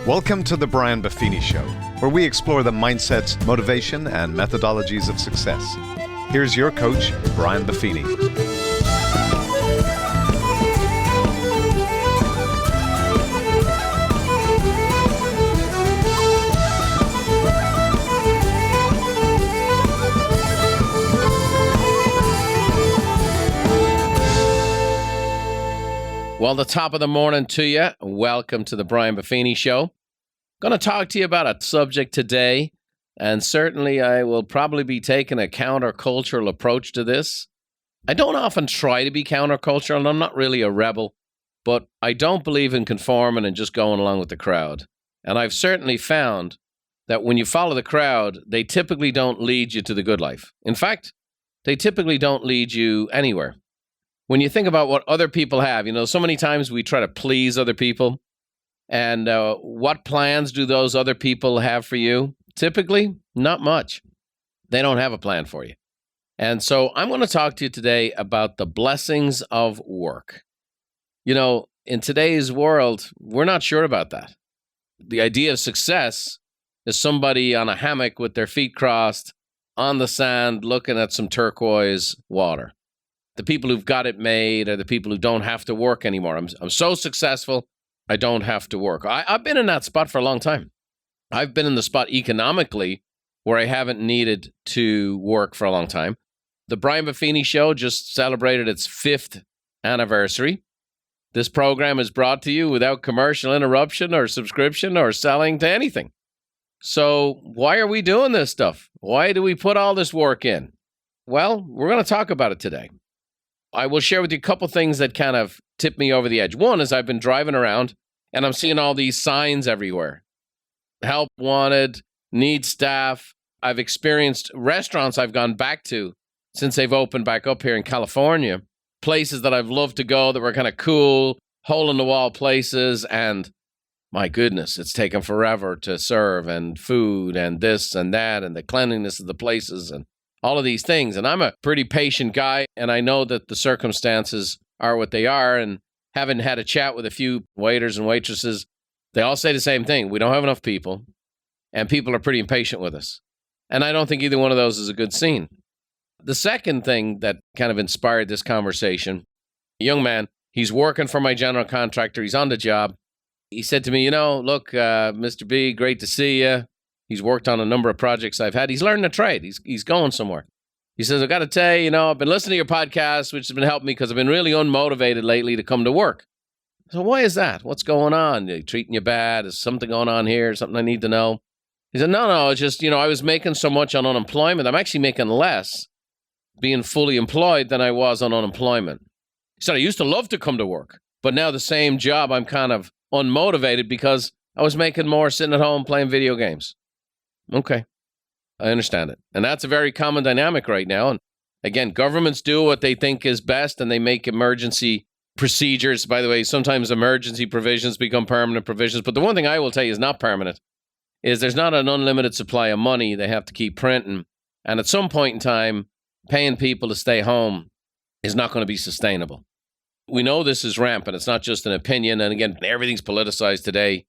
Welcome to the Brian Buffini Show, where we explore the mindsets, motivation, and methodologies of success. Here's your coach, Brian Buffini. Well, the top of the morning to you. Welcome to the Brian Buffini Show. Going to talk to you about a subject today, and certainly I will probably be taking a countercultural approach to this. I don't often try to be countercultural, and I'm not really a rebel, but I don't believe in conforming and just going along with the crowd. And I've certainly found that when you follow the crowd, they typically don't lead you to the good life. In fact, they typically don't lead you anywhere. When you think about what other people have, so many times we try to please other people. And what plans do those other people have for you? Typically, not much. They don't have a plan for you. And so I'm going to talk to you today about the blessings of work. In today's world, we're not sure about that. The idea of success is somebody on a hammock with their feet crossed on the sand looking at some turquoise water. The people who've got it made are the people who don't have to work anymore. I'm so successful, I don't have to work. I've been in that spot for a long time. I've been in the spot economically where I haven't needed to work for a long time. The Brian Buffini Show just celebrated its 5th anniversary. This program is brought to you without commercial interruption or subscription or selling to anything. So why are we doing this stuff? Why do we put all this work in? Well, we're going to talk about it today. I will share with you a couple things that kind of tip me over the edge. One is I've been driving around and I'm seeing all these signs everywhere. Help wanted, need staff. I've experienced restaurants I've gone back to since they've opened back up here in California. Places that I've loved to go that were kind of cool, hole-in-the-wall places. And my goodness, it's taken forever to serve, and food and this and that and the cleanliness of the places and all of these things. And I'm a pretty patient guy, and I know that the circumstances are what they are. And having had a chat with a few waiters and waitresses, they all say the same thing. We don't have enough people, and people are pretty impatient with us. And I don't think either one of those is a good scene. The second thing that kind of inspired this conversation, a young man, he's working for my general contractor. He's on the job. He said to me, look, Mr. B, great to see you. He's worked on a number of projects I've had. He's learning a trade. He's going somewhere. He says, I've got to tell you, I've been listening to your podcast, which has been helping me because I've been really unmotivated lately to come to work. So why is that? What's going on? Are they treating you bad? Is something going on here? Something I need to know? He said, no, it's just, I was making so much on unemployment. I'm actually making less being fully employed than I was on unemployment. He said, I used to love to come to work, but now the same job, I'm kind of unmotivated because I was making more sitting at home playing video games. Okay, I understand it. And that's a very common dynamic right now. And again, governments do what they think is best, and they make emergency procedures. By the way, sometimes emergency provisions become permanent provisions. But the one thing I will tell you is not permanent is there's not an unlimited supply of money. They have to keep printing. And at some point in time, paying people to stay home is not going to be sustainable. We know this is rampant. It's not just an opinion. And again, everything's politicized today.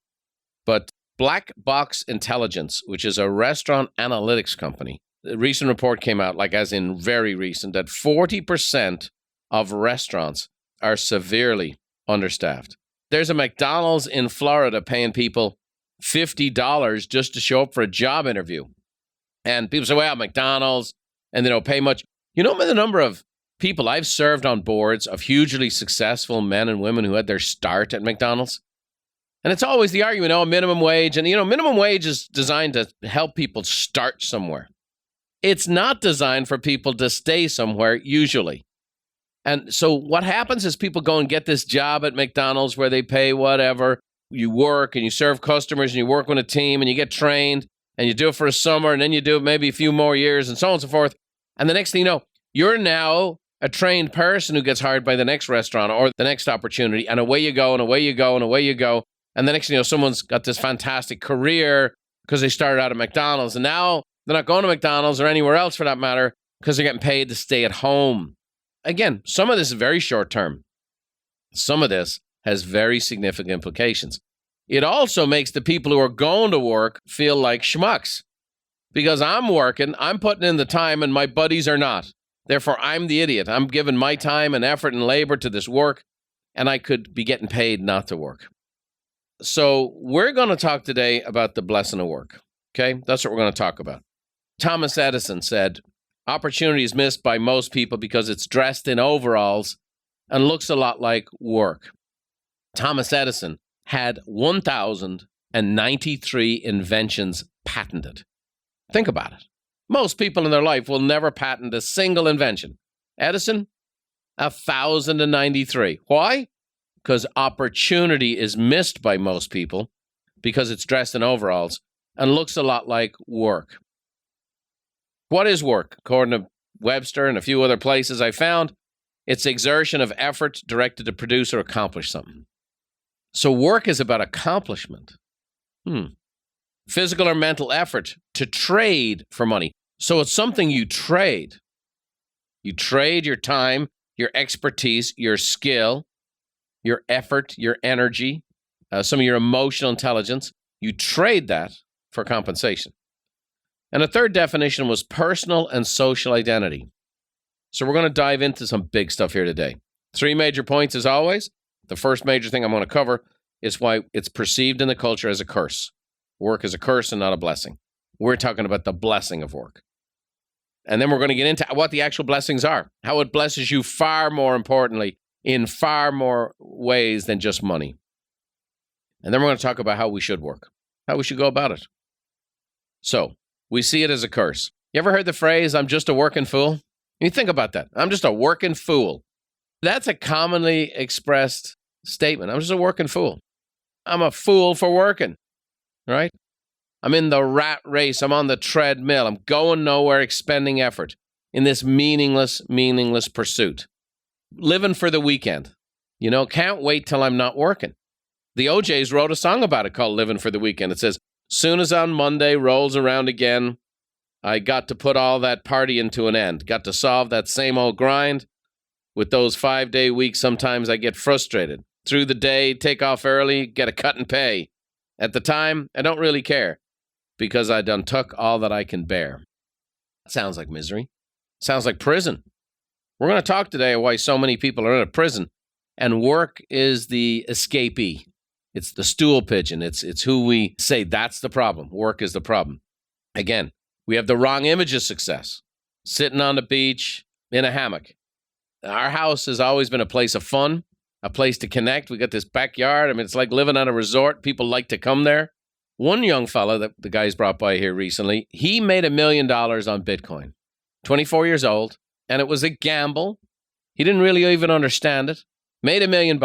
But Black Box Intelligence, which is a restaurant analytics company, a recent report came out, as in very recent, that 40% of restaurants are severely understaffed. There's a McDonald's in Florida paying people $50 just to show up for a job interview. And people say, well, McDonald's, and they don't pay much. The number of people I've served on boards of hugely successful men and women who had their start at McDonald's? And it's always the argument, minimum wage. And, minimum wage is designed to help people start somewhere. It's not designed for people to stay somewhere, usually. And so what happens is people go and get this job at McDonald's where they pay whatever. You work and you serve customers and you work with a team and you get trained and you do it for a summer and then you do it maybe a few more years and so on and so forth. And the next thing you know, you're now a trained person who gets hired by the next restaurant or the next opportunity. And away you go and away you go and away you go. And the next thing you know, someone's got this fantastic career because they started out at McDonald's. And now they're not going to McDonald's or anywhere else for that matter because they're getting paid to stay at home. Again, some of this is very short term. Some of this has very significant implications. It also makes the people who are going to work feel like schmucks because I'm working, I'm putting in the time, and my buddies are not. Therefore, I'm the idiot. I'm giving my time and effort and labor to this work, and I could be getting paid not to work. So we're going to talk today about the blessing of work. Okay, that's what we're going to talk about. Thomas Edison said, opportunity is missed by most people because it's dressed in overalls and looks a lot like work. Thomas Edison had 1,093 inventions patented. Think about it. Most people in their life will never patent a single invention. Edison, 1,093. Why? Because opportunity is missed by most people because it's dressed in overalls and looks a lot like work. What is work? According to Webster and a few other places I found, it's exertion of effort directed to produce or accomplish something. So work is about accomplishment. Physical or mental effort to trade for money. So it's something you trade. You trade your time, your expertise, your skill, your effort, your energy, some of your emotional intelligence. You trade that for compensation. And a third definition was personal and social identity. So we're going to dive into some big stuff here today. 3 major points as always. The first major thing I'm going to cover is why it's perceived in the culture as a curse. Work is a curse and not a blessing. We're talking about the blessing of work. And then we're going to get into what the actual blessings are, how it blesses you far more importantly, in far more ways than just money. And then we're going to talk about how we should work, how we should go about it. So, we see it as a curse. You ever heard the phrase, I'm just a working fool? You think about that. I'm just a working fool. That's a commonly expressed statement. I'm just a working fool. I'm a fool for working, right? I'm in the rat race. I'm on the treadmill. I'm going nowhere, expending effort in this meaningless pursuit. Living for the weekend. Can't wait till I'm not working. The OJs wrote a song about it called Living for the Weekend. It says, soon as on Monday rolls around again, I got to put all that partying to an end. Got to solve that same old grind. With those 5-day weeks, sometimes I get frustrated. Through the day, take off early, get a cut in pay. At the time, I don't really care because I done took all that I can bear. Sounds like misery. Sounds like prison. We're going to talk today why so many people are in a prison, and work is the escapee. It's the stool pigeon. It's who we say that's the problem. Work is the problem. Again, we have the wrong image of success. Sitting on the beach in a hammock. Our house has always been a place of fun, a place to connect. We got this backyard. It's like living at a resort. People like to come there. One young fella that the guys brought by here recently, he made $1 million on Bitcoin. 24 years old, and it was a gamble. He didn't really even understand it. Made $1 million.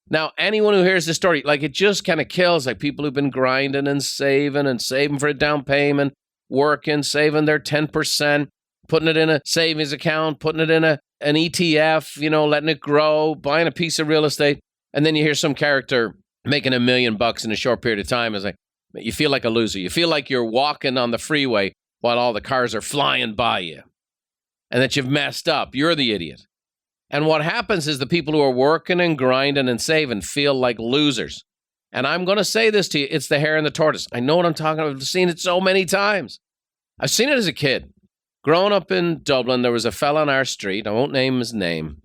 Now, anyone who hears this story, it just kind of kills, people who've been grinding and saving for a down payment, working, saving their 10%, putting it in a savings account, putting it in an ETF, letting it grow, buying a piece of real estate. And then you hear some character making $1 million in a short period of time. It's like, you feel like a loser. You feel like you're walking on the freeway while all the cars are flying by you and that you've messed up. You're the idiot. And what happens is the people who are working and grinding and saving feel like losers. And I'm going to say this to you. It's the hare and the tortoise. I know what I'm talking about. I've seen it so many times. I've seen it as a kid. Growing up in Dublin, there was a fella on our street. I won't name his name,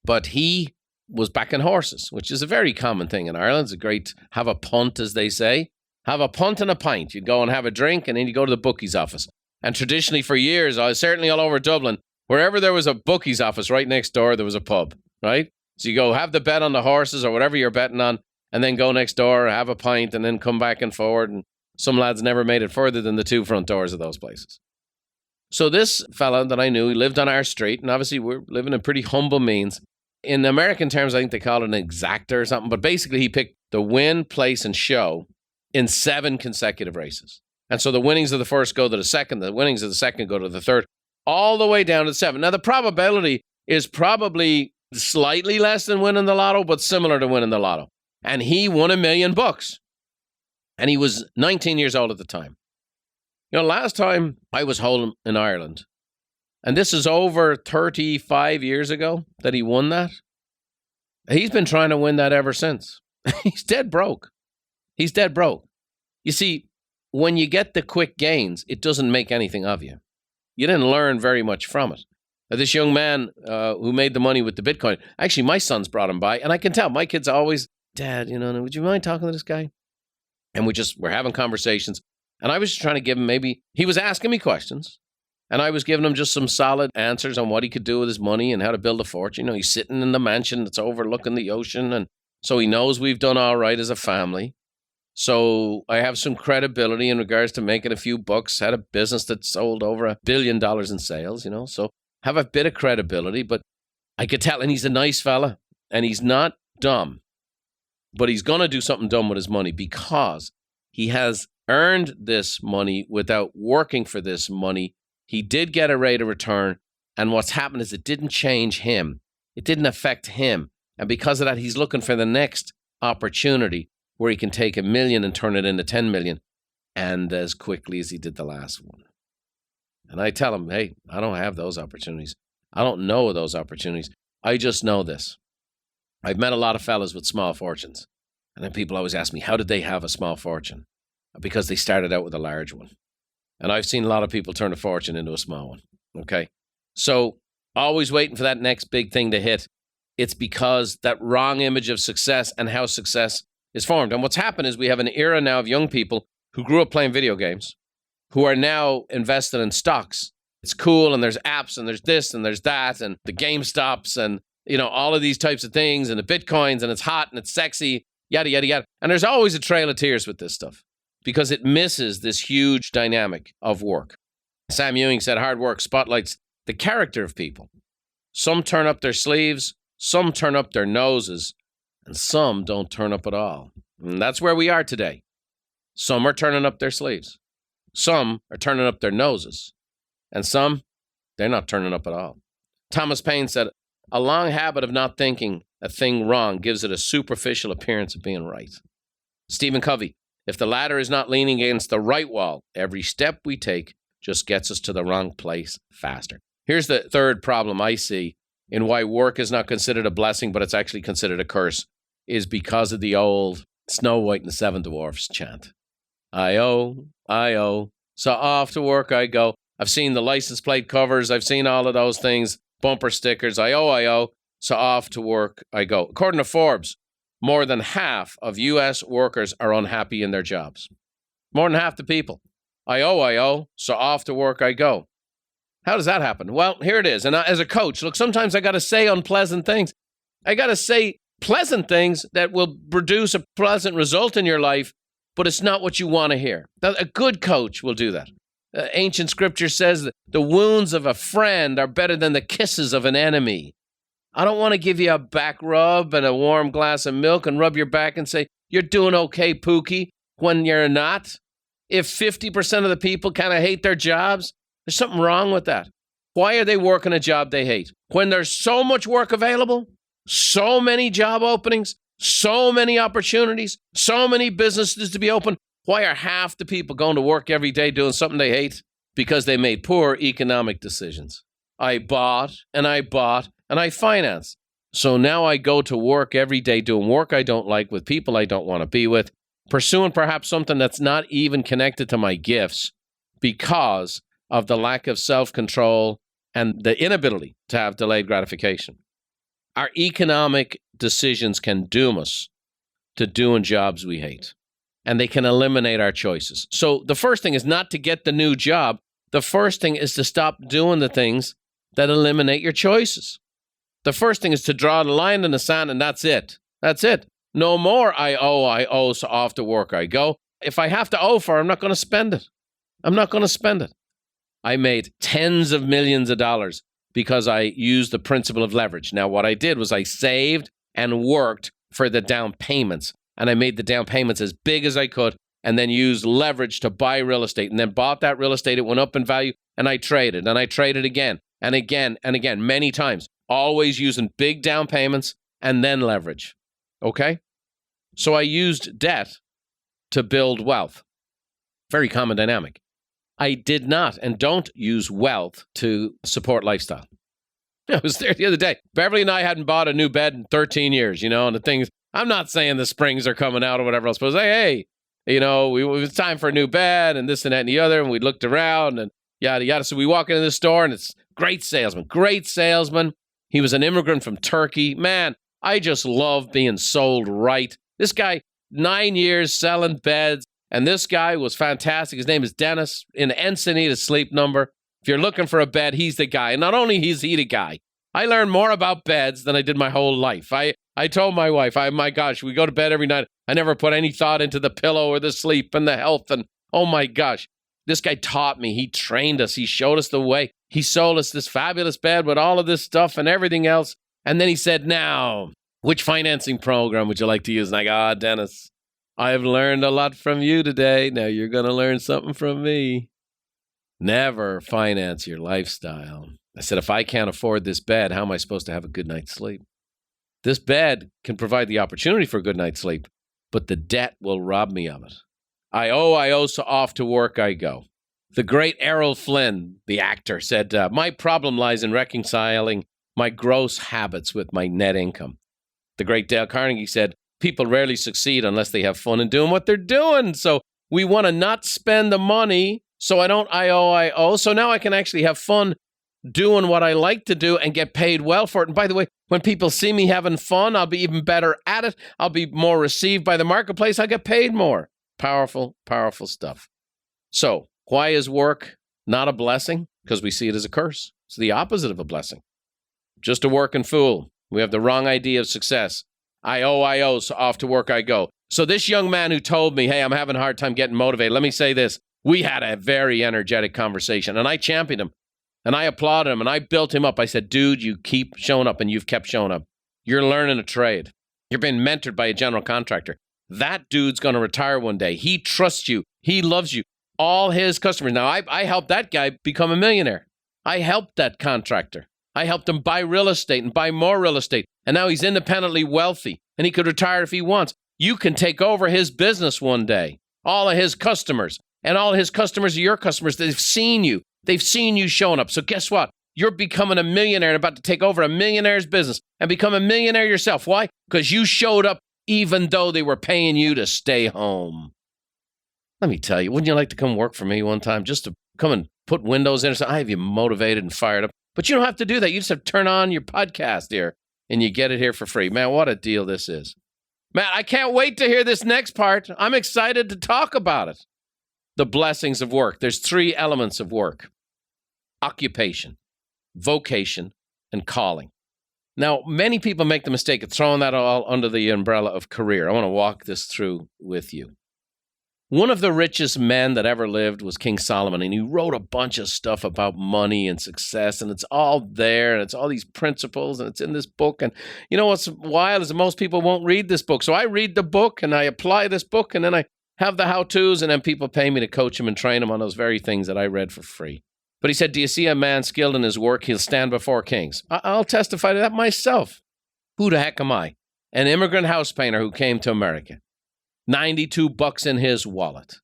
but he was backing horses, which is a very common thing in Ireland. It's a great have a punt, as they say. Have a punt and a pint. You'd go and have a drink, and then you go to the bookie's office. And traditionally for years, certainly all over Dublin, wherever there was a bookie's office right next door, there was a pub, right? So you go have the bet on the horses or whatever you're betting on, and then go next door, have a pint, and then come back and forward. And some lads never made it further than the 2 front doors of those places. So this fella that I knew, he lived on our street, and obviously we're living in pretty humble means. In American terms, I think they call it an exactor or something, but basically he picked the win, place, and show in 7 consecutive races. And so the winnings of the first go to the second, the winnings of the second go to the third, all the way down to 7. Now, the probability is probably slightly less than winning the lotto, but similar to winning the lotto. And he won $1 million. And he was 19 years old at the time. Last time I was home in Ireland, and this is over 35 years ago that he won that. He's been trying to win that ever since. He's dead broke. He's dead broke. You see, when you get the quick gains, it doesn't make anything of you. You didn't learn very much from it. This young man who made the money with the Bitcoin, actually, my son's brought him by, and I can tell my kids always, Dad, would you mind talking to this guy? And we're having conversations, and I was just trying to give him he was asking me questions, and I was giving him just some solid answers on what he could do with his money and how to build a fortune. He's sitting in the mansion that's overlooking the ocean, and so he knows we've done all right as a family. So I have some credibility in regards to making a few bucks, had a business that sold over $1 billion in sales, so have a bit of credibility, but I could tell, and he's a nice fella, and he's not dumb, but he's going to do something dumb with his money because he has earned this money without working for this money. He did get a rate of return, and what's happened is it didn't change him. It didn't affect him, and because of that, he's looking for the next opportunity where he can take $1 million and turn it into 10 million, and as quickly as he did the last one. And I tell him, hey, I don't have those opportunities. I don't know those opportunities. I just know this. I've met a lot of fellas with small fortunes. And then people always ask me, how did they have a small fortune? Because they started out with a large one. And I've seen a lot of people turn a fortune into a small one. Okay? So always waiting for that next big thing to hit. It's because that wrong image of success and how success is formed. And what's happened is we have an era now of young people who grew up playing video games, who are now invested in stocks. It's cool, and there's apps, and there's this, and there's that, and the GameStops, and all of these types of things, and the Bitcoins, and it's hot, and it's sexy, yada, yada, yada. And there's always a trail of tears with this stuff because it misses this huge dynamic of work. Sam Ewing said hard work spotlights the character of people. Some turn up their sleeves, some turn up their noses, and some don't turn up at all. And that's where we are today. Some are turning up their sleeves. Some are turning up their noses. And some, they're not turning up at all. Thomas Paine said, a long habit of not thinking a thing wrong gives it a superficial appearance of being right. Stephen Covey, if the ladder is not leaning against the right wall, every step we take just gets us to the wrong place faster. Here's the third problem I see in why work is not considered a blessing, but it's actually considered a curse, is because of the old Snow White and the Seven Dwarfs chant. I owe, so off to work I go. I've seen the license plate covers. I've seen all of those things, bumper stickers. I owe, so off to work I go. According to Forbes, more than half of U.S. workers are unhappy in their jobs. More than half the people. I owe, so off to work I go. How does that happen? Well, here it is. And as a coach, look, sometimes I got to say unpleasant things. I got to say pleasant things that will produce a pleasant result in your life, but it's not what you want to hear. A good coach will do that. Ancient scripture says that the wounds of a friend are better than the kisses of an enemy. I don't want to give you a back rub and a warm glass of milk and rub your back and say, you're doing okay, Pookie, when you're not. If 50% of the people kind of hate their jobs, there's something wrong with that. Why are they working a job they hate? When there's so much work available, so many job openings, so many opportunities, so many businesses to be open, why are half the people going to work every day doing something they hate? Because they made poor economic decisions. I bought and I financed. So now I go to work every day doing work I don't like with people I don't want to be with, pursuing perhaps something that's not even connected to my gifts because of the lack of self-control and the inability to have delayed gratification. Our economic decisions can doom us to doing jobs we hate, and they can eliminate our choices. So the first thing is not to get the new job. The first thing is to stop doing the things that eliminate your choices. The first thing is to draw the line in the sand, and that's it. That's it. No more I owe, so off to work I go. If I have to owe for it, I'm not going to spend it. I'm not going to spend it. I made tens of millions of dollars because I used the principle of leverage. Now, what I did was I saved and worked for the down payments, and I made the down payments as big as I could, and then used leverage to buy real estate, and then bought that real estate. It went up in value, and I traded again, and again, and again, many times, always using big down payments and then leverage. Okay? So I used debt to build wealth. Very common dynamic. I did not and don't use wealth to support lifestyle. I was there the other day. Beverly and I hadn't bought a new bed in 13 years, and the things, I'm not saying the springs are coming out or whatever else, but hey, it was time for a new bed and this and that and the other, and we looked around and yada, yada. So we walk into the store, and it's great salesman. He was an immigrant from Turkey. Man, I just love being sold right. This guy, 9 years selling beds, and this guy was fantastic. His name is Dennis, in Encinitas sleep number. If you're looking for a bed, he's the guy. And not only is he the guy, I learned more about beds than I did my whole life. I told my wife, my gosh, we go to bed every night. I never put any thought into the pillow or the sleep and the health. And oh my gosh, this guy taught me. He trained us. He showed us the way. He sold us this fabulous bed with all of this stuff and everything else. And then he said, now, which financing program would you like to use? And I go, Dennis, I've learned a lot from you today. Now you're going to learn something from me. Never finance your lifestyle. I said, if I can't afford this bed, how am I supposed to have a good night's sleep? This bed can provide the opportunity for a good night's sleep, but the debt will rob me of it. I owe, so off to work I go. The great Errol Flynn, the actor, said, my problem lies in reconciling my gross habits with my net income. The great Dale Carnegie said, people rarely succeed unless they have fun in doing what they're doing. So we want to not spend the money, so I don't I owe. So now I can actually have fun doing what I like to do and get paid well for it. And by the way, when people see me having fun, I'll be even better at it. I'll be more received by the marketplace. I'll get paid more. Powerful, powerful stuff. So why is work not a blessing? Because we see it as a curse. It's the opposite of a blessing. Just a working fool. We have the wrong idea of success. I owe, so off to work I go. So this young man who told me, hey, I'm having a hard time getting motivated, let me say this. We had a very energetic conversation, and I championed him, and I applauded him, and I built him up. I said, dude, you keep showing up, and you've kept showing up. You're learning a trade. You're being mentored by a general contractor. That dude's going to retire one day. He trusts you. He loves you. All his customers. Now, I helped that guy become a millionaire. I helped that contractor. I helped him buy real estate and buy more real estate. And now he's independently wealthy, and he could retire if he wants. You can take over his business one day. All of his customers, and all of his customers are your customers. They've seen you. They've seen you showing up. So guess what? You're becoming a millionaire and about to take over a millionaire's business and become a millionaire yourself. Why? Because you showed up even though they were paying you to stay home. Let me tell you, wouldn't you like to come work for me one time just to come and put windows in? I have you motivated and fired up. But you don't have to do that. You just have to turn on your podcast here and you get it here for free. Man, what a deal this is. Man, I can't wait to hear this next part. I'm excited to talk about it. The blessings of work. There's 3 elements of work: occupation, vocation, and calling. Now, many people make the mistake of throwing that all under the umbrella of career. I want to walk this through with you. One of the richest men that ever lived was King Solomon, and he wrote a bunch of stuff about money and success, and it's all there, and it's all these principles, and it's in this book. And you know what's wild is that most people won't read this book. So I read the book, and I apply this book, and then I have the how-tos, and then people pay me to coach them and train them on those very things that I read for free. But he said, do you see a man skilled in his work? He'll stand before kings. I'll testify to that myself. Who the heck am I? An immigrant house painter who came to America. $92 in his wallet.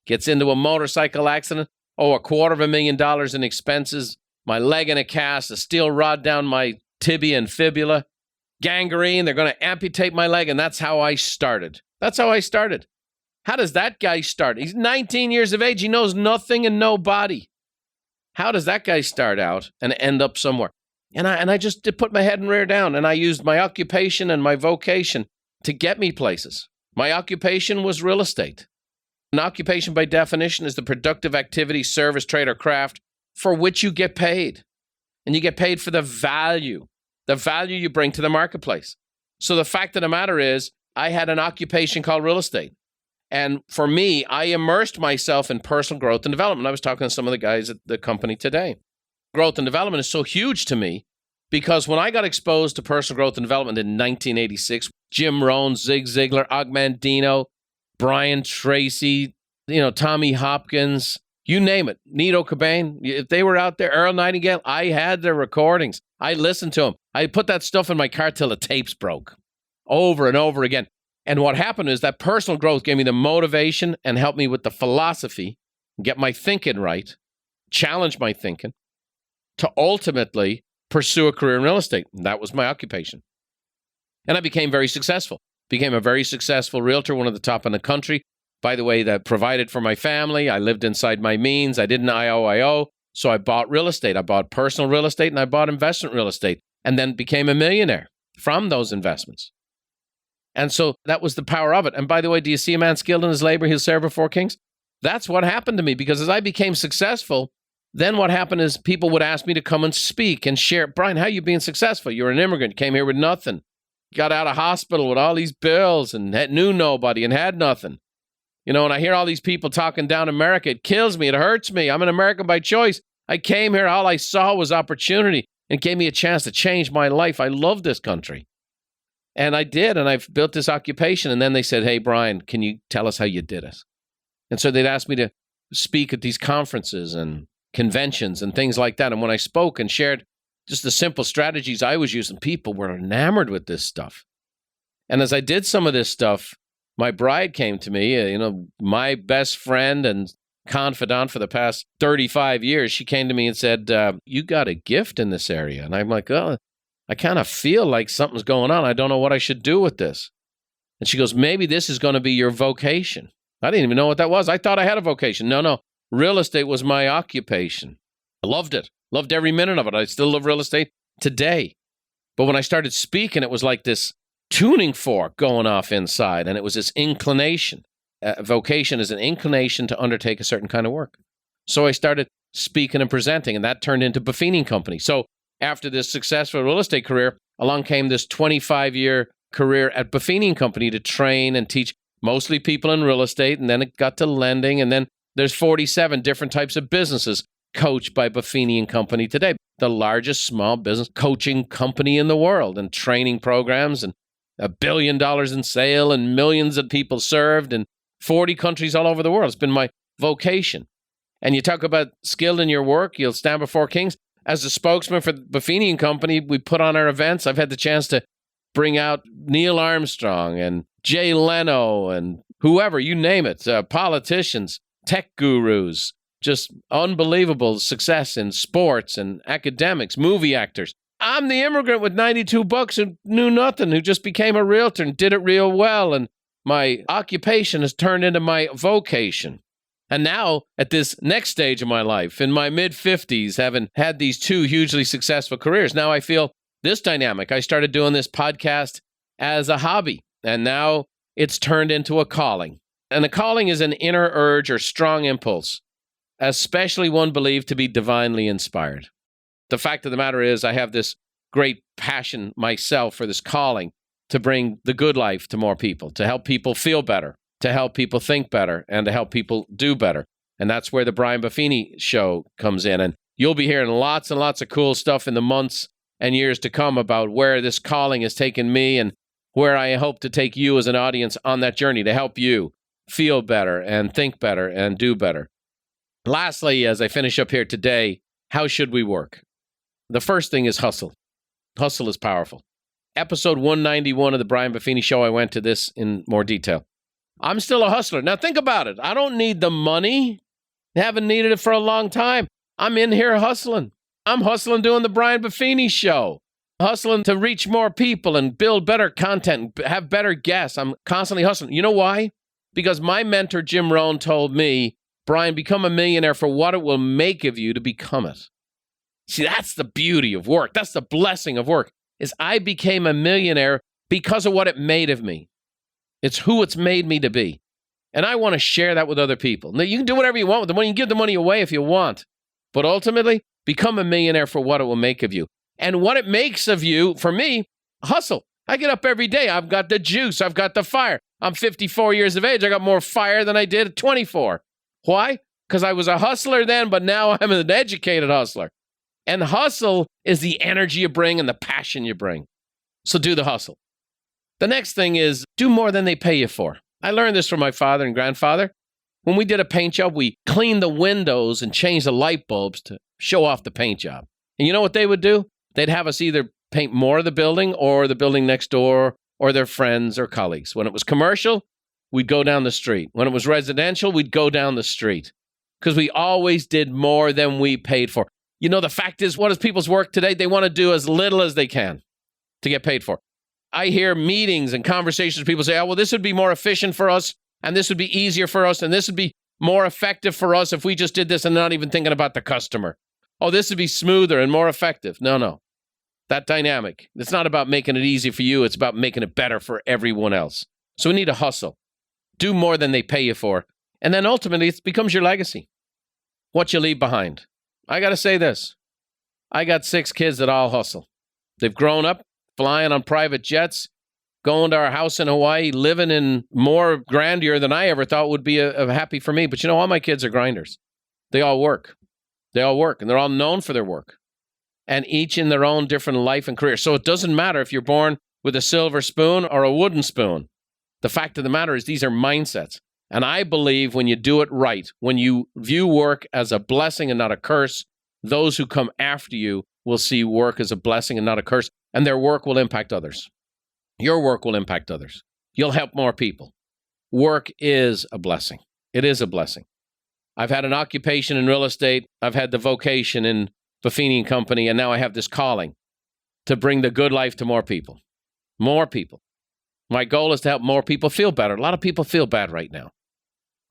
Gets into a motorcycle accident. $250,000 in expenses. My leg in a cast, a steel rod down my tibia and fibula. Gangrene, they're going to amputate my leg, and that's how I started. How does that guy start? He's 19 years of age. He knows nothing and nobody. How does that guy start out and end up somewhere? And I just put my head and rear down, and I used my occupation and my vocation to get me places. My occupation was real estate. An occupation, by definition, is the productive activity, service, trade, or craft for which you get paid. And you get paid for the value you bring to the marketplace. So the fact of the matter is, I had an occupation called real estate. And for me, I immersed myself in personal growth and development. I was talking to some of the guys at the company today. Growth and development is so huge to me because when I got exposed to personal growth and development in 1986, Jim Rohn, Zig Ziglar, Og Mandino, Brian Tracy, Tommy Hopkins, you name it, Nito Cobain, if they were out there, Earl Nightingale, I had their recordings. I listened to them. I put that stuff in my car till the tapes broke over and over again. And what happened is that personal growth gave me the motivation and helped me with the philosophy, get my thinking right, challenge my thinking, to ultimately pursue a career in real estate. And that was my occupation. And I became very successful. became a very successful realtor, one of the top in the country. By the way, that provided for my family. I lived inside my means. I didn't IOIO. So I bought real estate. I bought personal real estate and I bought investment real estate and then became a millionaire from those investments. And so that was the power of it. And by the way, do you see a man skilled in his labor, he'll serve before kings? That's what happened to me, because as I became successful, then what happened is people would ask me to come and speak and share. Brian, how are you being successful? You're an immigrant, came here with nothing. Got out of hospital with all these bills and knew nobody and had nothing. You know, and I hear all these people talking down America. It kills me. It hurts me. I'm an American by choice. I came here. All I saw was opportunity. It gave me a chance to change my life. I love this country. And I did. And I've built this occupation. And then they said, hey, Brian, can you tell us how you did it? And so they'd ask me to speak at these conferences and conventions and things like that. And when I spoke and shared just the simple strategies I was using, people were enamored with this stuff. And as I did some of this stuff, my bride came to me, my best friend and confidant for the past 35 years. She came to me and said, you got a gift in this area. And I'm like, oh, I kind of feel like something's going on. I don't know what I should do with this. And she goes, maybe this is going to be your vocation. I didn't even know what that was. I thought I had a vocation. No. Real estate was my occupation. I loved it. Loved every minute of it. I still love real estate today. But when I started speaking, it was like this tuning fork going off inside, and it was this inclination. Vocation is an inclination to undertake a certain kind of work. So I started speaking and presenting, and that turned into Buffini Company. So after this successful real estate career, along came this 25-year career at Buffini Company to train and teach mostly people in real estate, and then it got to lending, and then there's 47 different types of businesses coached by Buffini Company today, the largest small business coaching company in the world, and training programs, and $1 billion in sale, and millions of people served, and 40 countries all over the world. It's been my vocation. And you talk about skilled in your work, you'll stand before kings. As a spokesman for Buffini Company, we put on our events. I've had the chance to bring out Neil Armstrong and Jay Leno and whoever, you name it, politicians, tech gurus, just unbelievable success in sports and academics, movie actors. I'm the immigrant with 92 bucks who knew nothing, who just became a realtor and did it real well. And my occupation has turned into my vocation. And now, at this next stage of my life, in my mid-50s, having had these two hugely successful careers, now I feel this dynamic. I started doing this podcast as a hobby, and now it's turned into a calling. And a calling is an inner urge or strong impulse, especially one believed to be divinely inspired. The fact of the matter is, I have this great passion myself for this calling to bring the good life to more people, to help people feel better, to help people think better, and to help people do better. And that's where the Brian Buffini Show comes in. And you'll be hearing lots and lots of cool stuff in the months and years to come about where this calling has taken me and where I hope to take you as an audience on that journey to help you feel better and think better and do better. Lastly, as I finish up here today, how should we work? The first thing is hustle. Hustle is powerful. Episode 191 of the Brian Buffini Show, I went to this in more detail. I'm still a hustler. Now think about it. I don't need the money. I haven't needed it for a long time. I'm in here hustling. I'm hustling doing the Brian Buffini Show. Hustling to reach more people and build better content and have better guests. I'm constantly hustling. You know why? Because my mentor, Jim Rohn, told me, Brian, become a millionaire for what it will make of you to become it. See, that's the beauty of work. That's the blessing of work, is I became a millionaire because of what it made of me. It's who it's made me to be. And I want to share that with other people. Now, you can do whatever you want with the money. You can give the money away if you want. But ultimately, become a millionaire for what it will make of you. And what it makes of you, for me, hustle. I get up every day. I've got the juice. I've got the fire. I'm 54 years of age. I got more fire than I did at 24. Why? Because I was a hustler then, but now I'm an educated hustler. And hustle is the energy you bring and the passion you bring. So do the hustle. The next thing is do more than they pay you for. I learned this from my father and grandfather. When we did a paint job, we cleaned the windows and changed the light bulbs to show off the paint job. And you know what they would do? They'd have us either paint more of the building or the building next door or their friends or colleagues. When it was commercial, we'd go down the street. When it was residential, we'd go down the street because we always did more than we paid for. You know, the fact is, what is people's work today? They want to do as little as they can to get paid for. I hear meetings and conversations, people say, oh, well, this would be more efficient for us, and this would be easier for us, and this would be more effective for us if we just did this and not even thinking about the customer. Oh, this would be smoother and more effective. No. That dynamic. It's not about making it easy for you. It's about making it better for everyone else. So we need to hustle. Do more than they pay you for. And then ultimately, it becomes your legacy. What you leave behind. I got to say this. I got 6 kids that all hustle. They've grown up flying on private jets, going to our house in Hawaii, living in more grandeur than I ever thought would be a happy for me. But you know, all my kids are grinders. They all work. And they're all known for their work. And each in their own different life and career. So it doesn't matter if you're born with a silver spoon or a wooden spoon. The fact of the matter is these are mindsets. And I believe when you do it right, when you view work as a blessing and not a curse, those who come after you will see work as a blessing and not a curse, and their work will impact others. Your work will impact others. You'll help more people. Work is a blessing. It is a blessing. I've had an occupation in real estate. I've had the vocation in Buffini & Company, and now I have this calling to bring the good life to more people. More people. My goal is to help more people feel better. A lot of people feel bad right now.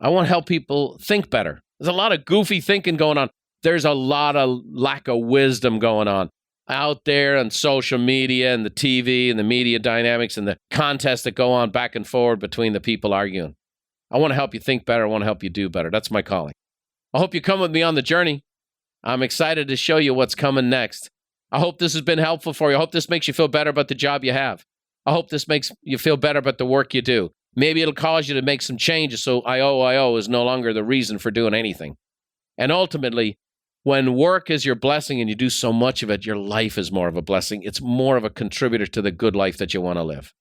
I want to help people think better. There's a lot of goofy thinking going on. There's a lot of lack of wisdom going on out there on social media and the TV and the media dynamics and the contests that go on back and forward between the people arguing. I want to help you think better. I want to help you do better. That's my calling. I hope you come with me on the journey. I'm excited to show you what's coming next. I hope this has been helpful for you. I hope this makes you feel better about the job you have. I hope this makes you feel better about the work you do. Maybe it'll cause you to make some changes so I-O is no longer the reason for doing anything. And ultimately, when work is your blessing and you do so much of it, your life is more of a blessing. It's more of a contributor to the good life that you want to live.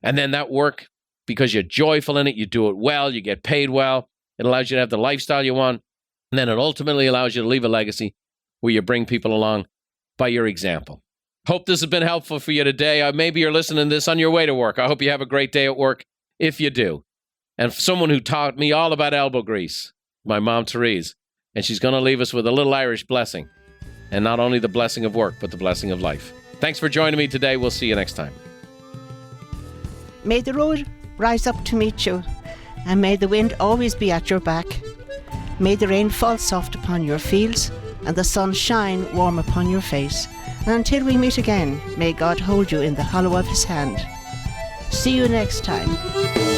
And then that work, because you're joyful in it, you do it well, you get paid well, it allows you to have the lifestyle you want. And then it ultimately allows you to leave a legacy where you bring people along by your example. Hope this has been helpful for you today. Maybe you're listening to this on your way to work. I hope you have a great day at work if you do. And someone who taught me all about elbow grease, my mom, Therese, and she's going to leave us with a little Irish blessing. And not only the blessing of work, but the blessing of life. Thanks for joining me today. We'll see you next time. May the road rise up to meet you, and may the wind always be at your back. May the rain fall soft upon your fields, and the sun shine warm upon your face. And until we meet again, may God hold you in the hollow of his hand. See you next time.